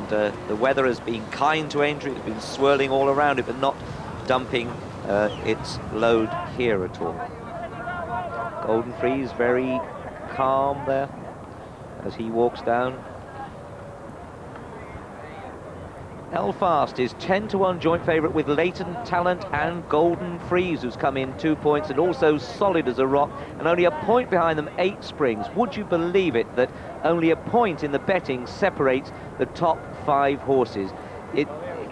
the weather has been kind to Aintree. It's been swirling all around it, but not dumping its load here at all. Golden Freeze very calm there as he walks down. Elfast is 10-1 joint favourite with Latent Talent and Golden Freeze, who's come in 2 points, and also Solid as a Rock, and only a point behind them, 8 Springs. Would you believe it that only a point in the betting separates the top 5 horses? It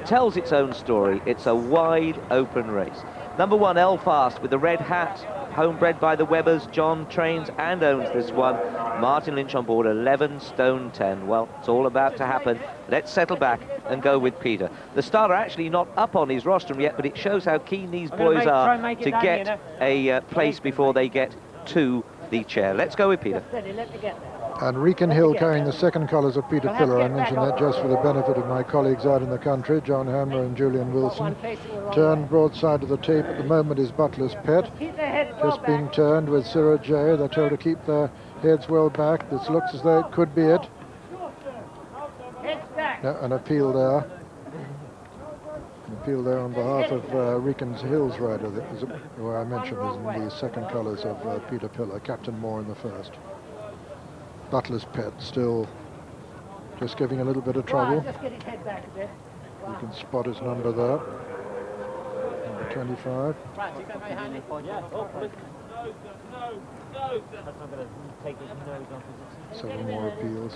tells its own story. It's a wide open race. Number 1, Elfast, with the red hat, homebred by the Webbers. John trains and owns this one. Martin Lynch on board, 11 stone 10. Well, it's all about to happen. Let's settle back and go with Peter. The starter actually not up on his rostrum yet, but it shows how keen these boys are to get a place before they get to the chair. Let's go with Peter. And Wrekin Hill carrying the second colours of Peter Pillar. I mention that just for the benefit of my colleagues out in the country, John Hammer and Julian Wilson. Turned broadside of the tape at the moment is Butler's Pet. Just being turned with Sirrah J. They're told to keep their heads well back. This looks as though it could be it. No, an appeal there. An appeal there on behalf of Wrekin Hill's rider, who I mentioned is in the second colours of Peter Pillar. Captain Moore in the first. Butler's Pet still just giving a little bit of trouble. You can spot his number there. Number 25. Several more appeals.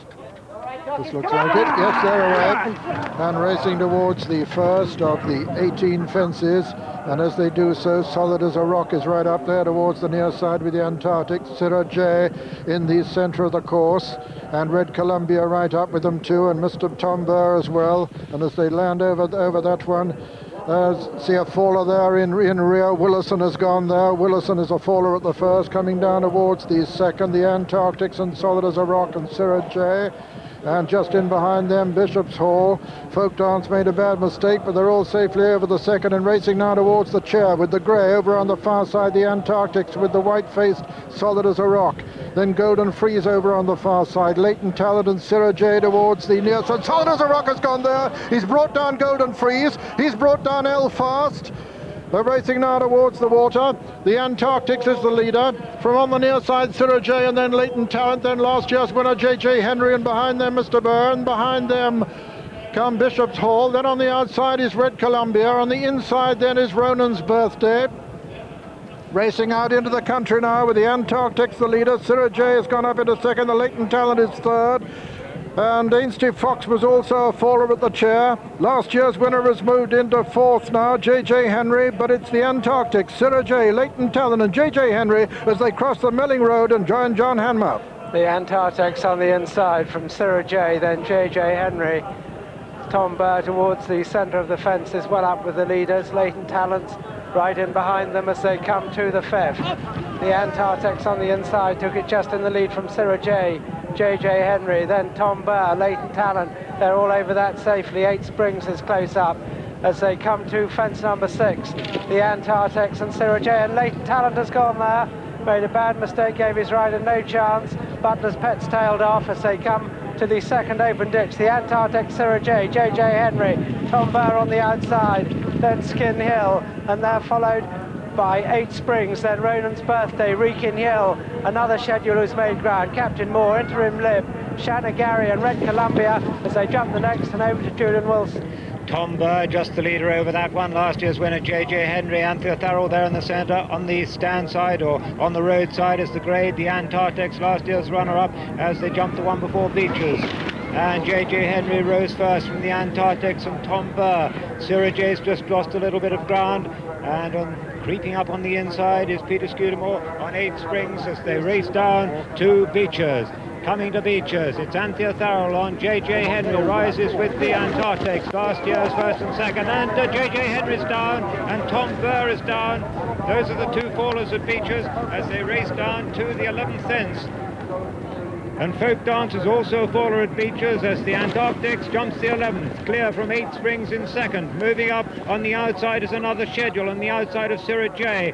This looks like it. Yes, they're away. And racing towards the first of the 18 fences. And as they do so, Solid as a Rock is right up there towards the near side with the Antarctic. Sirrah J in the centre of the course. And Red Columbia right up with them too. And Mr. Tom Burr as well. And as they land over that one, see a faller there in rear. Willison has gone there. Willison is a faller at the first, coming down towards the second. The Antarctics and Solid as a Rock and Sirrah J. And just in behind them, Bishop's Hall. Folk Dance made a bad mistake, but they're all safely over the second and racing now towards the chair with the grey over on the far side, the Antarctics with the white-faced Solid as a Rock. Then Golden Freeze over on the far side. Latent Talent and Sirrah J towards the near side. Solid as a Rock has gone there. He's brought down Golden Freeze. He's brought down Elfast. They're racing now towards the water. The Antarctics is the leader. From on the near side, Sirrah J, and then Latent Talent, then last year's winner, J.J. Henry, and behind them, Mr. Byrne. Behind them come Bishop's Hall. Then on the outside is Red Columbia. On the inside then is Ronan's Birthday. Racing out into the country now with the Antarctics the leader. Sirrah J has gone up into second. The Latent Talent is third. And Ainsley Fox was also a faller at the chair. Last year's winner has moved into fourth now, J.J. Henry, but it's the Antarctic, Sirrah J, Latent Talent and J.J. Henry as they cross the Melling Road and join John Hanmer. The Antarctics on the inside from Sirrah J, then J.J. Henry. Tom Burr towards the centre of the fence is well up with the leaders. Latent Talents right in behind them as they come to the fifth. The Antarctics on the inside took it just in the lead from Sirrah J. J.J. Henry, then Tom Burr, Latent Talent. They're all over that safely. 8 Springs is close up as they come to fence number 6. The Antarctics and Sirrah J, and Latent Talent has gone there. Made a bad mistake, gave his rider no chance. Butler's Pet's tailed off as they come to the second open ditch. The Antarctic, Sirrah J, J.J. Henry, Tom Burr on the outside, then Skin Hill, and they're followed by 8 Springs, then Ronan's Birthday, Wrekin Hill, another schedule who's made ground, Captain Moore, Interim Lib, Shanna Gary and Red Columbia as they jump the next and over to Julian Wilson. Tom Burr just the leader over that one. Last year's winner J.J. Henry. Anthea Thurl there in the centre. On the stand side or on the road side is the grade. The Antarctics, last year's runner-up, as they jumped the one before Beaches. And J.J. Henry rose first from the Antarctics and Tom Burr. Sirrah J's just lost a little bit of ground, and creeping up on the inside is Peter Scudamore on 8 Springs as they race down to Beaches. Coming to Beaches, it's Anthea Thurl on J.J. Henry, rises with the Antarctics, last year's first and second, and J.J. Henry's down, and Tom Burr is down. Those are the 2 fallers at Beaches as they race down to the 11th fence. And Folk Dance is also a faller at Beaches as the Antarctics jumps the 11th, clear from 8 Springs in second. Moving up on the outside is another schedule on the outside of Sirrah J.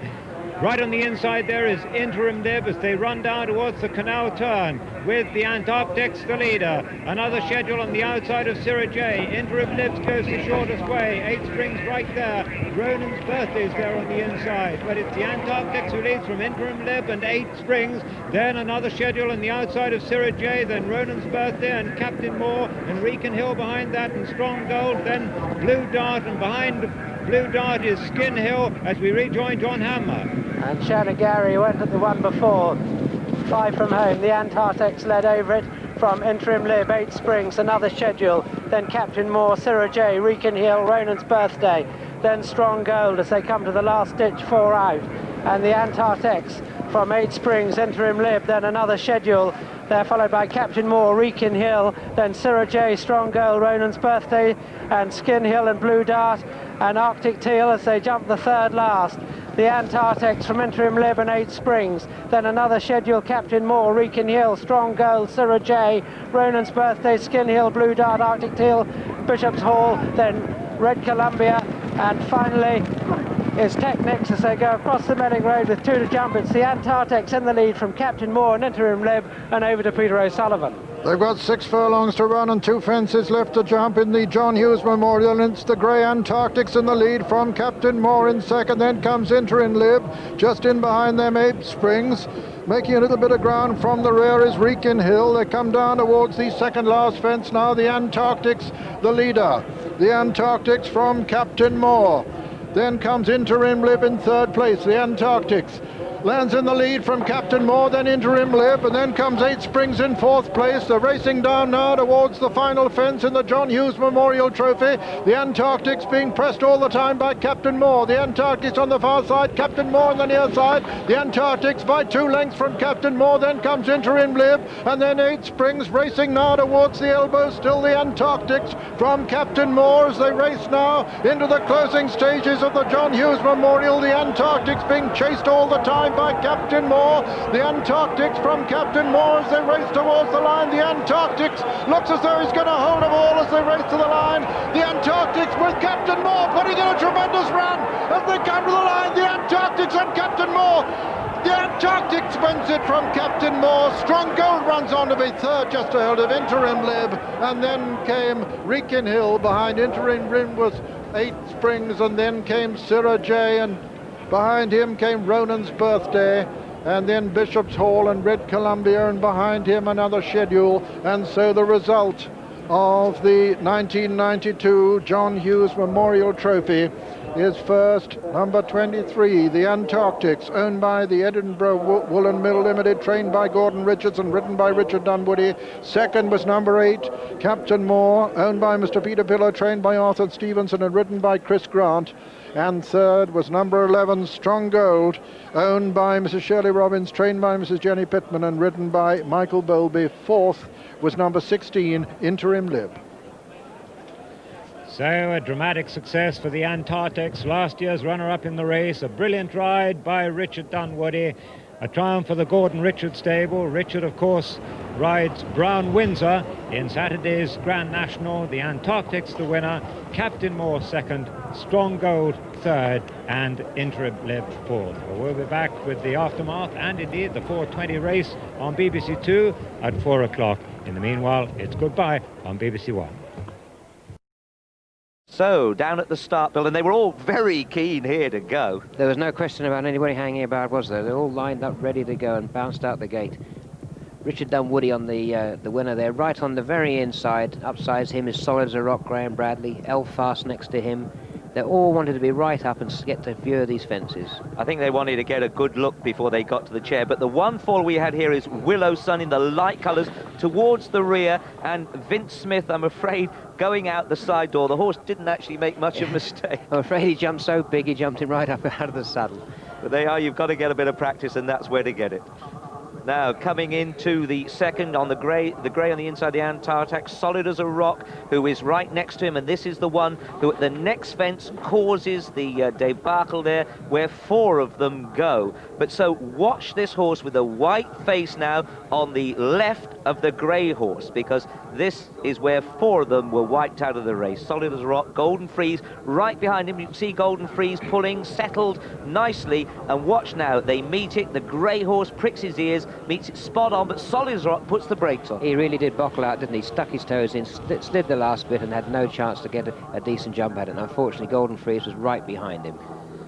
Right on the inside there is Interim Lib as they run down towards the canal turn with the Antarctics the leader. Another schedule on the outside of Sirrah J. Interim Libs goes the shortest way. 8 Springs right there. Ronan's Birthday's there on the inside, but it's the Antarctics who leads from Interim Lib and 8 Springs. Then another schedule on the outside of Sirrah J, then Ronan's Birthday and Captain Moore and Wrekin Hill behind that and Strong Gold, then Blue Dart, and behind Blue Dart is Skin Hill as we rejoin John Hammer. And Shanagari went at the one before. 5 from home. The Antarctics led over it from Interim Lib, 8 Springs, another schedule. Then Captain Moore, Sirrah J, Wrekin Hill, Ronan's Birthday. Then Strong Gold as they come to the last ditch, 4 out. And the Antarctics from 8 Springs, Interim Lib, then another schedule. They're followed by Captain Moore, Wrekin Hill, then Sirrah J, Strong Gold, Ronan's Birthday, and Skin Hill and Blue Dart, and Arctic Teal as they jump the third last. The Antarctics from Interim Lib and 8 Springs, then another schedule, Captain Moore, Wrekin Hill, Strong Gold, Sirrah J, Ronan's Birthday, Skin Hill, Blue Dart, Arctic Teal, Bishop's Hall, then Red Columbia, and finally is Technics as they go across the Melling Road with 2 to jump. It's the Antarctics in the lead from Captain Moore and Interim Lib, and over to Peter O'Sullivan. They've got 6 furlongs to run and 2 fences left to jump in the John Hughes Memorial, and it's the Grey Antarctics in the lead from Captain Moore in second. Then comes Interim Lib, just in behind them 8 Springs. Making a little bit of ground from the rear is Wrekin Hill. They come down towards the second last fence now. The Antarctics, the leader. The Antarctics from Captain Moore. Then comes Interim Lib in third place. The Antarctics lands in the lead from Captain Moore, then Interim Lib, and then comes 8 Springs in fourth place. They're racing down now towards the final fence in the John Hughes Memorial Trophy. The Antarctics being pressed all the time by Captain Moore. The Antarctics on the far side, Captain Moore on the near side. The Antarctics by 2 lengths from Captain Moore, then comes Interim Lib, and then 8 Springs racing now towards the elbow. Still the Antarctics from Captain Moore as they race now into the closing stages of the John Hughes Memorial. The Antarctics being chased all the time by Captain Moore. The Antarctics from Captain Moore as they race towards the line. The Antarctics looks as though he's going to hold them all as they race to the line. The Antarctics with Captain Moore putting in a tremendous run as they come to the line. The Antarctics and Captain Moore. The Antarctics wins it from Captain Moore. Strong Gold runs on to be third, just ahead of Interim Lib, and then came Wrekin Hill. Behind Interim Lib was 8 Springs, and then came Sirrah J, and behind him came Ronan's Birthday, and then Bishop's Hall and Red Columbia, and behind him another schedule. And so the result of the 1992 John Hughes Memorial Trophy is first, number 23, the Antarctics, owned by the Edinburgh Woolen Mill Limited, trained by Gordon Richards and ridden by Richard Dunwoody. Second was number 8, Captain Moore, owned by Mr. Peter Pillow, trained by Arthur Stevenson and ridden by Chris Grant. And third was number 11, Strong Gold, owned by Mrs. Shirley Robbins, trained by Mrs. Jenny Pitman and ridden by Michael Bowlby. Fourth was number 16, Interim Lib. So a dramatic success for the Antarctics, last year's runner-up in the race. A brilliant ride by Richard Dunwoody. A triumph for the Gordon Richards stable. Richard, of course, rides Brown Windsor in Saturday's Grand National. The Antarctics the winner. Captain Moore second. Strong Gold third. And Interim Lib fourth. Well, we'll be back with the aftermath and indeed the 4:20 race on BBC Two at 4 o'clock. In the meanwhile, it's goodbye on BBC One. So, down at the start, Bill, and they were all very keen here to go. There was no question about anybody hanging about, was there? They all lined up ready to go and bounced out the gate. Richard Dunwoody on the winner there, right on the very inside. Upsides him is solid as a rock, Graham Bradley. Elfast next to him. They all wanted to be right up and get to view of these fences. I think they wanted to get a good look before they got to the chair, but the one fall we had here is Willow Sun in the light colours towards the rear, and Vince Smith, I'm afraid, going out the side door. The horse didn't actually make much of a mistake. I'm afraid he jumped so big, he jumped him right up out of the saddle. But they are, you've got to get a bit of practice, and that's where to get it. Now, coming into the second on the grey on the inside, the Antarctic, solid as a rock, who is right next to him, and this is the one who at the next fence causes the debacle there, where 4 of them go. But so watch this horse with a white face now, on the left of the grey horse, because this is where 4 of them were wiped out of the race. Solid as a rock. Golden Freeze right behind him. You can see Golden Freeze pulling, settled nicely, and watch now, they meet it. The grey horse pricks his ears, meets it spot on, but Solid as a rock puts the brakes on. He really did buckle out, didn't he? Stuck his toes in, slid the last bit and had no chance to get a decent jump at it. And unfortunately, Golden Freeze was right behind him.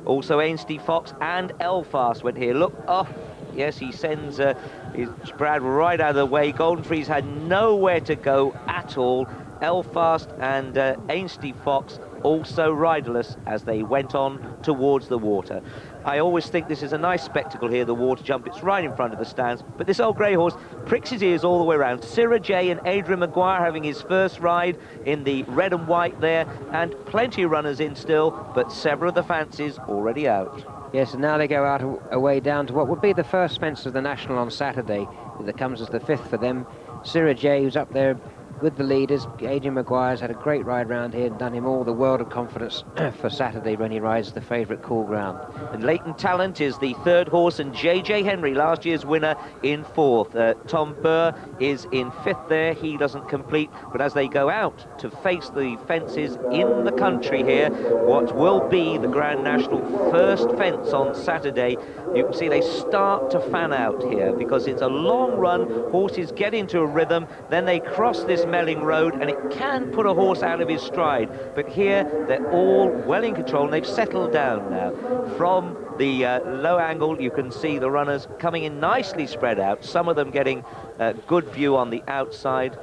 Also, Ainsley Fox and Elfast went here. Look, oh, yes, he sends his Brad right out of the way. Golden Freeze had nowhere to go at all. Elfast and Ainsley Fox also riderless as they went on towards the water. I always think this is a nice spectacle here, the water jump. It's right in front of the stands, but this old grey horse pricks his ears all the way around. Sirrah J and Adrian Maguire having his first ride in the red and white there, and plenty of runners in still, but several of the fancies already out. Yes, and now they go out away down to what would be the first fence of the National on Saturday. That comes as the 5th for them. Sirrah J, who's up there with the leaders. Adrian Maguire's had a great ride round here and done him all the world of confidence for Saturday when he rides the favourite cool ground. And Latent Talent is the 3rd horse, and JJ Henry, last year's winner, in 4th. Tom Burr is in 5th there. He doesn't complete, but as they go out to face the fences in the country here, what will be the Grand National first fence on Saturday, you can see they start to fan out here because it's a long run. Horses get into a rhythm, then they cross this Melling Road, and it can put a horse out of his stride. But here they're all well in control, and they've settled down now. From the low angle, you can see the runners coming in nicely spread out, some of them getting a good view on the outside.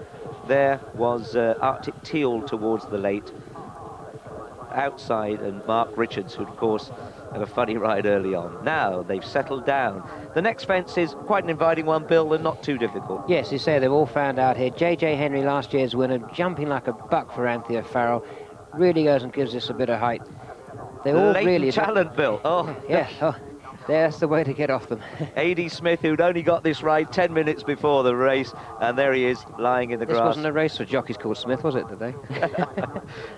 There was Arctic Teal towards the late outside, and Mark Richards, who of course had a funny ride early on. Now they've settled down. The next fence is quite an inviting one, Bill, and not too difficult. Yes, you say they've all found out here. JJ Henry, last year's winner, jumping like a buck for Anthea Farrell, really goes and gives us a bit of height. They all Latent really Talent, Bill. Oh, yeah. Oh, there's the way to get off them. A.D. Smith, who'd only got this ride 10 minutes before the race, and there he is, lying in the grass. This wasn't a race for jockeys called Smith, was it, today?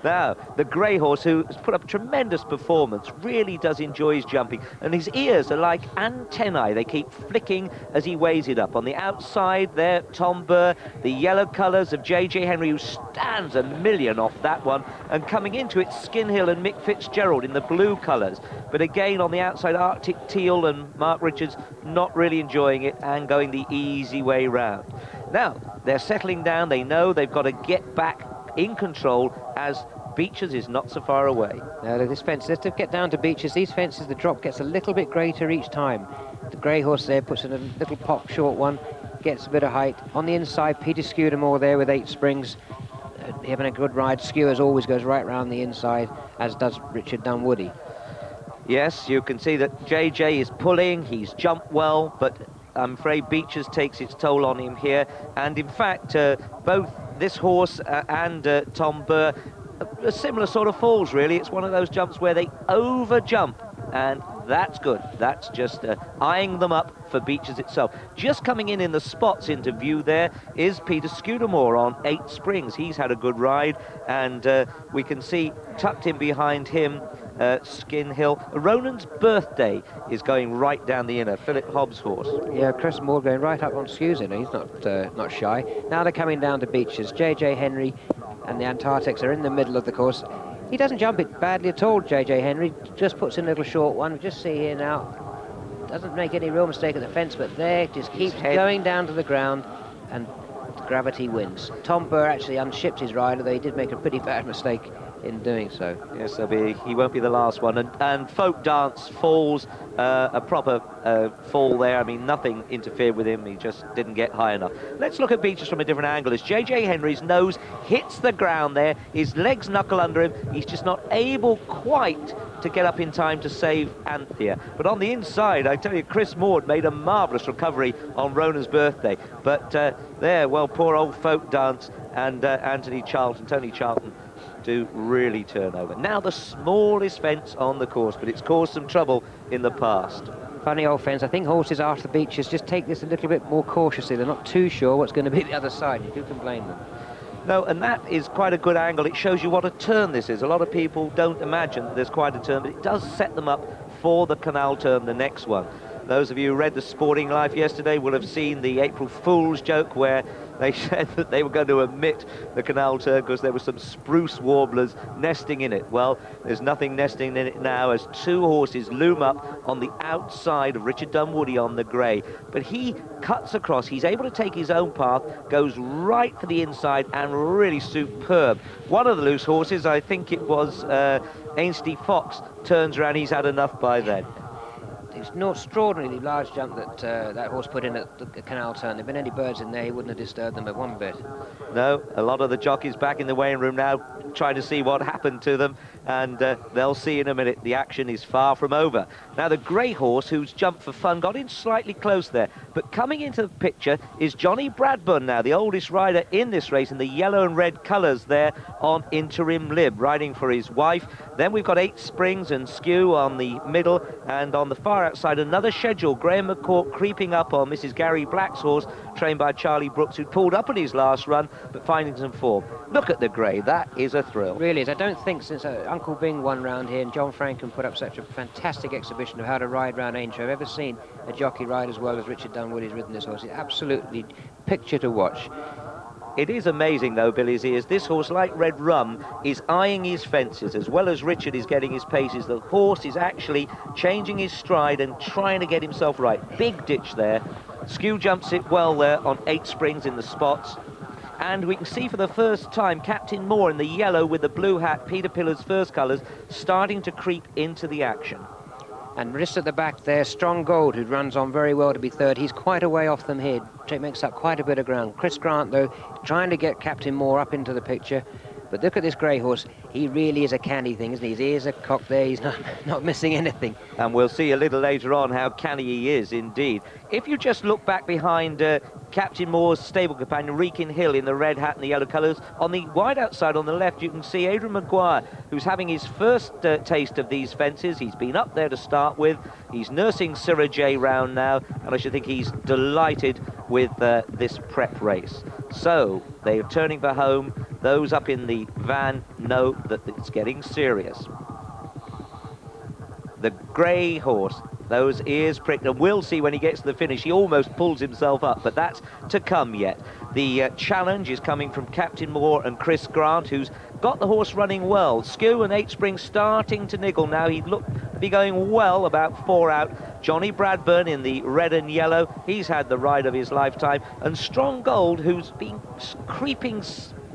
Now, the grey horse, who has put up a tremendous performance, really does enjoy his jumping, and his ears are like antennae. They keep flicking as he weighs it up. On the outside there, Tom Burr, the yellow colours of JJ Henry, who stands a million off that one, and coming into it, Skinhill and Mick Fitzgerald in the blue colours. But again, on the outside, Arctic Teal and Mark Richards not really enjoying it and going the easy way round. Now, they're settling down. They know they've got to get back in control as Beeches is not so far away. Now, this fence, let's get down to Beeches. These fences, the drop gets a little bit greater each time. The grey horse there puts in a little pop short one, gets a bit of height. On the inside, Peter Scudamore there with 8 springs, having a good ride. Skewers always goes right round the inside, as does Richard Dunwoody. Yes, you can see that JJ is pulling, he's jumped well, but I'm afraid Beeches takes its toll on him here. And in fact, both this horse and Tom Burr, a similar sort of falls, really. It's one of those jumps where they over jump, and that's good. That's just eyeing them up for Beeches itself. Just coming in the spots into view there is Peter Scudamore on 8 springs. He's had a good ride, and we can see tucked in behind him Skinhill. Ronan's Birthday is going right down the inner, Philip Hobbs' horse. Yeah, Chris Moore going right up on Hughes in. He's not shy. Now they're coming down to Beeches. JJ Henry and the Antarctics are in the middle of the course. He doesn't jump it badly at all, JJ Henry. Just puts in a little short one. We just see here now. Doesn't make any real mistake at the fence, but there just keeps going down to the ground, and gravity wins. Tom Burr actually unshipped his rider, though he did make a pretty bad mistake in doing so. Yes, he won't be the last one. And Folk Dance falls, a proper fall there. I mean, nothing interfered with him. He just didn't get high enough. Let's look at Beeches from a different angle. As JJ Henry's nose hits the ground there, his legs knuckle under him. He's just not able quite to get up in time to save Anthea. But on the inside, I tell you, Chris Moore made a marvellous recovery on Ronan's Birthday. But there, well, poor old Folk Dance and Tony Charlton, do really turn over. Now the smallest fence on the course, but it's caused some trouble in the past. Funny old fence. I think horses after the Beeches just take this a little bit more cautiously. They're not too sure what's going to be the other side. You can blame them. No, and that is quite a good angle. It shows you what a turn this is. A lot of people don't imagine that there's quite a turn, but it does set them up for the canal turn, the next one. Those of you who read the Sporting Life yesterday will have seen the April Fool's joke where they said that they were going to omit the canal turn because there were some spruce warblers nesting in it. Well, there's nothing nesting in it now as two horses loom up on the outside of Richard Dunwoody on the grey. But he cuts across, he's able to take his own path, goes right for the inside and really superb. One of the loose horses, I think it was Ainsley Fox, turns around, he's had enough by then. It's not extraordinarily large jump that that horse put in at the canal turn. If there'd been any birds in there, he wouldn't have disturbed them one bit. No, a lot of the jockeys back in the weighing room now trying to see what happened to them, and they'll see in a minute. The action is far from over. Now the grey horse, who's jumped for fun, got in slightly close there, but coming into the picture is Johnny Bradburn now, the oldest rider in this race, in the yellow and red colours there on interim lib, riding for his wife. Then we've got 8 Springs and Skew on the middle, and on the far outside another schedule, Graham McCourt creeping up on Mrs. Gary Black's horse, trained by Charlie Brooks, who pulled up in his last run but finding some form. Look at the grey, that is a thrill. Really is. I don't think since Uncle Bing won round here and John Franken put up such a fantastic exhibition of how to ride round Aintree, I've ever seen a jockey ride as well as Richard Dunwoody's ridden this horse. It's absolutely picture to watch. It is amazing though, Billy, as this horse, like Red Rum, is eyeing his fences as well as Richard is getting his paces. The horse is actually changing his stride and trying to get himself right. Big ditch there. Skew jumps it well there on 8 Springs in the spots. And we can see for the first time Captain Moore in the yellow with the blue hat, Peter Pillar's first colours, starting to creep into the action. And just at the back there, Strong Gold, who runs on very well to be third. He's quite a way off them here. It makes up quite a bit of ground. Chris Grant, though, trying to get Captain Moore up into the picture. But look at this grey horse. He really is a canny thing, isn't he? His ears are cocked there. He's not missing anything. And we'll see a little later on how canny he is, indeed. If you just look back behind Captain Moore's stable companion, Wrekin Hill, in the red hat and the yellow colours, on the wide outside on the left, you can see Adrian Maguire, who's having his first taste of these fences. He's been up there to start with. He's nursing Sarah J round now, and I should think he's delighted with this prep race. So, they're turning for home. Those up in the van know that it's getting serious. The grey horse, those ears pricked, and we'll see when he gets to the finish. He almost pulls himself up, but that's to come yet. The challenge is coming from Captain Moore and Chris Grant, who's got the horse running well. Skew and 8 Springs starting to niggle now. He'd look to be going well, about 4 out. Johnny Bradburn in the red and yellow, he's had the ride of his lifetime. And Strong Gold, who's been creeping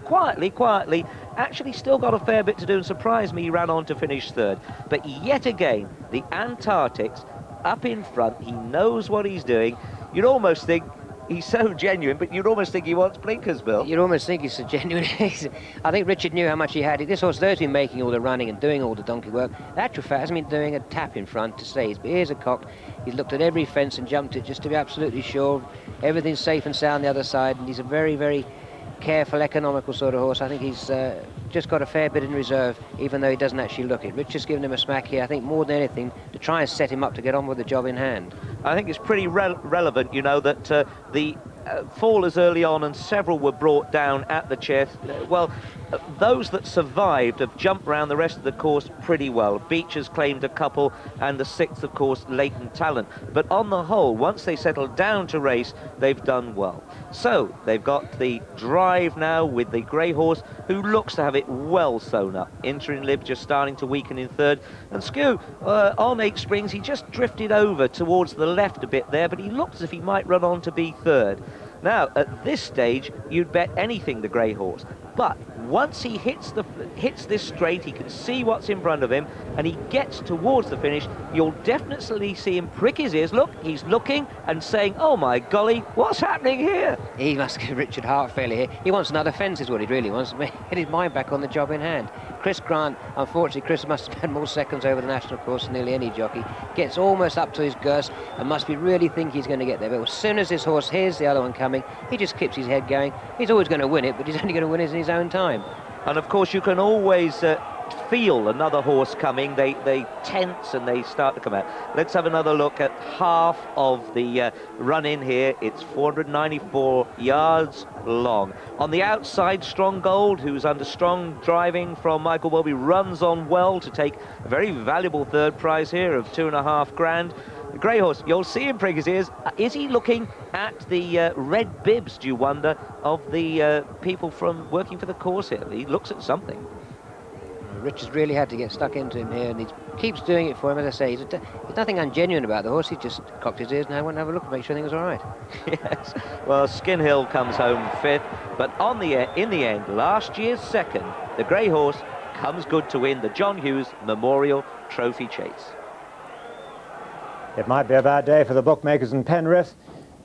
quietly, actually still got a fair bit to do, and surprised me he ran on to finish third. But yet again, the Antarctics up in front, he knows what he's doing. You'd almost think he's so genuine, but you'd almost think he wants blinkers, Bill. You'd almost think he's so genuine. I think Richard knew how much he had. This horse, though, has been making all the running and doing all the donkey work. The actual fact hasn't been doing a tap in front to stay. His ears are cocked. He's looked at every fence and jumped it just to be absolutely sure everything's safe and sound the other side. And he's a very, very careful, economical sort of horse. I think he's just got a fair bit in reserve, even though he doesn't actually look it. Richard's given him a smack here, I think, more than anything, to try and set him up to get on with the job in hand. I think it's pretty relevant, you know, that the fallers early on, and several were brought down at the chest. Well, those that survived have jumped around the rest of the course pretty well. Beach has claimed a couple, and the 6th, of course, Latent Talent. But on the whole, once they settled down to race, they've done well. So they've got the drive now with the grey horse, who looks to have it well sewn up. Interim Lib just starting to weaken in third. And Skew, on 8 Springs, he just drifted over towards the left a bit there, but he looks as if he might run on to be third. Now, at this stage, you'd bet anything the grey horse. But once he hits this straight, he can see what's in front of him, and he gets towards the finish, you'll definitely see him prick his ears. Look, he's looking and saying, oh my golly, what's happening here? He must give Richard heart failure here. He wants another fence is what he really wants, to get his mind back on the job in hand. Chris Grant, unfortunately, Chris must have spent more seconds over the national course than nearly any jockey. Gets almost up to his girth and must be really think he's going to get there. But as soon as this horse hears the other one coming, he just keeps his head going. He's always going to win it, but he's only going to win it in his own time. And of course, you can always feel another horse coming. They tense and they start to come out. Let's have another look at half of the run in here. It's 494 yards long. On the outside, Strong Gold, who's under strong driving from Michael Welby, runs on well to take a very valuable third prize here of £2.5 grand. The grey horse, you'll see him prick his ears. Is he looking at the red bibs, do you wonder, of the people from working for the course here? He looks at something. Richard's really had to get stuck into him here, and he keeps doing it for him. As I say, there's nothing ungenuine about the horse. He just cocked his ears and I went and have a look and make sure everything was all right. Yes. Well, Skinhill comes home 5th, but in the end, last year's 2nd, the grey horse comes good to win the John Hughes Memorial Trophy Chase. It might be a bad day for the bookmakers in Penrith.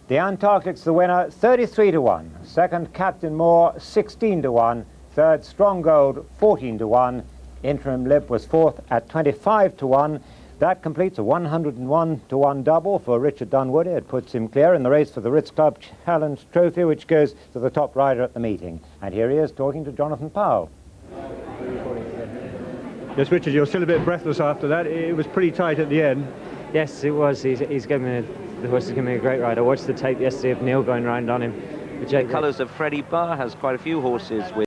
The Antarctic's the winner, 33 to 1. Second, Captain Moore, 16 to 1. Third, Strong Gold, 14 to 1. Interim Lip was 4th at 25 to 1. That completes a 101 to 1 double for Richard Dunwoody. It puts him clear in the race for the Ritz Club Challenge Trophy, which goes to the top rider at the meeting. And here he is talking to Jonathan Powell. Yes, Richard, you're still a bit breathless after that. It was pretty tight at the end. Yes, it was. He's given me the horse is giving me a great ride. I watched the tape yesterday of Neil going round on him. The colours of Freddie Barr has quite a few horses with